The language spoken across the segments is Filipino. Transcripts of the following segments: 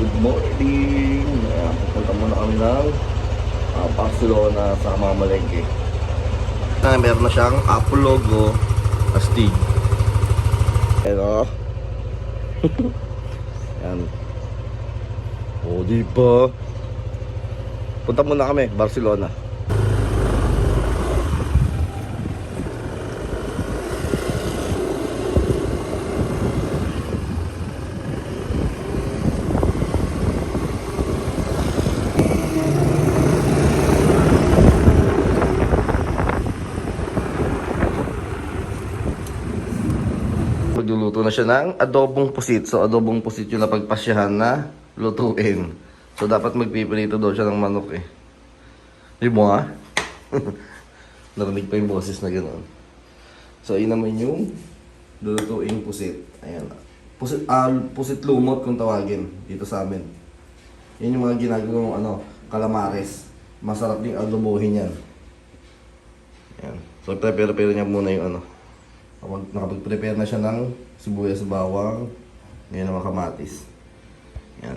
Good morning! Pupunta muna kami ng Barcelona sa Mamalengke. Meron na siyang Apple logo, astig. Pero, yan. O, diba? Punta muna kami, Barcelona. Magluluto na siya ng adobong pusit. So, adobong pusit yung napagpasyahan na lutuin. So, dapat magpipilito daw siya ng manok eh. Di mo ha? Narinig pa yung boses na gano'n. So, yun naman yung lulutuin pusit. Ayan. Pusit lumot kung tawagin dito sa amin. Yan yung mga ginagawang calamares. Masarap din adobohin yan. Ayan. So, prepare niya muna yung nakapag-prepare na siya ng sibuyas, bawang, ngayon naman kamatis. Yan.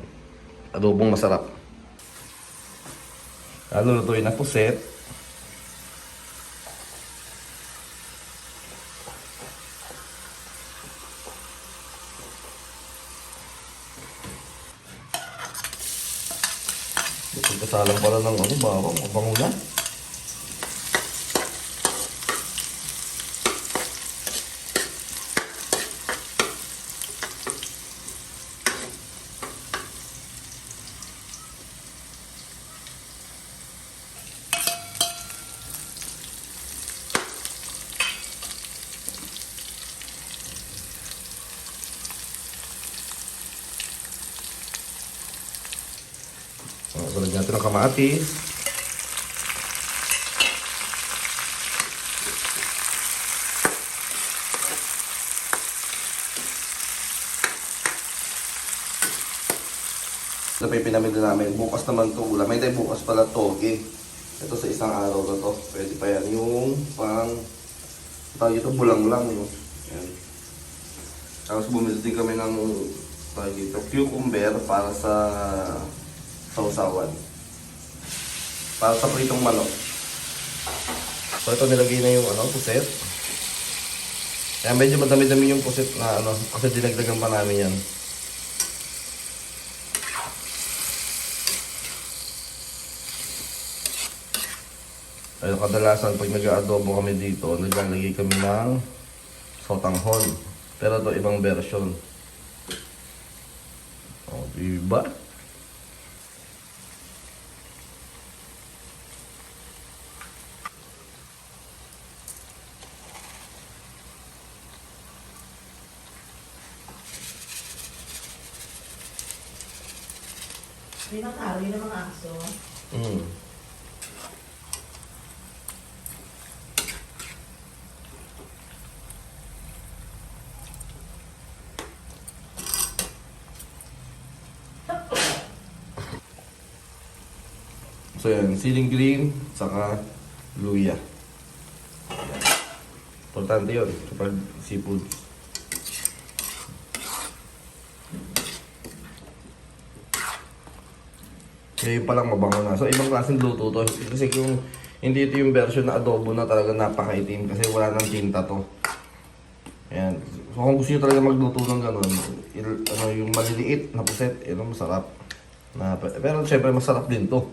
Adobong masarap. Lulutuin na puset. Kasalang pala ng bawang, mabango na. Sunod natin ang kamatis. Ito pa yung pinamili namin. Bukas naman ito ulam. May tayo bukas pala toge. Ito sa isang araw na to. Pwede pa yan. Yung tawag ito bulang lang. Yan. Tapos bumili din kami ng tawag ito cucumber para sa sausawan. Para sa pritong manok. So ito nilagay na yung puset. Kaya medyo madami-dami yung puset na kasi dinagdagan pa namin yan. Ay kadalasan pag nag-aadobo kami dito, naglalagay kami ng sotanghon. Pero ito ibang version. O, diba? May nakari ng mga aso. So yan, siling green, saka luya. Importante yun kapag seafood. Kaya yun palang mabango na. So ibang klaseng luto to. Kasi kung hindi ito yung version na adobo na talaga napakaitim kasi wala nang tinta to. Ayan. So kung gusto nyo talaga magluto ng gano'n, yung maliliit na puset, masarap. Pero syempre masarap din to.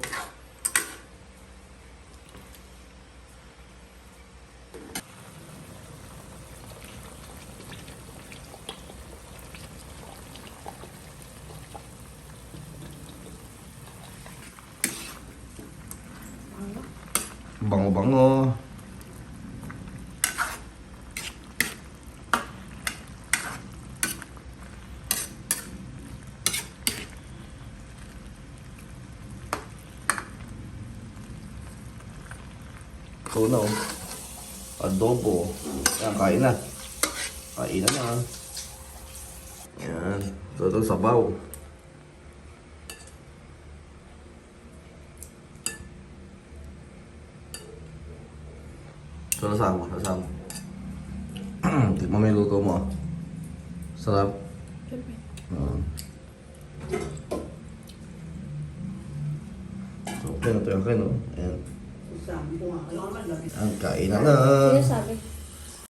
Bango-bango. Ito na adobo. Yan, kain na. Kain na. Yan. Ito sabaw. So, nasama. Tikman mo yung luto mo. Sarap. Okay na to yung akin, oh. Ayan. Sabi ko nga, kaya naman lagi. Ang kainan na. Sino sabi?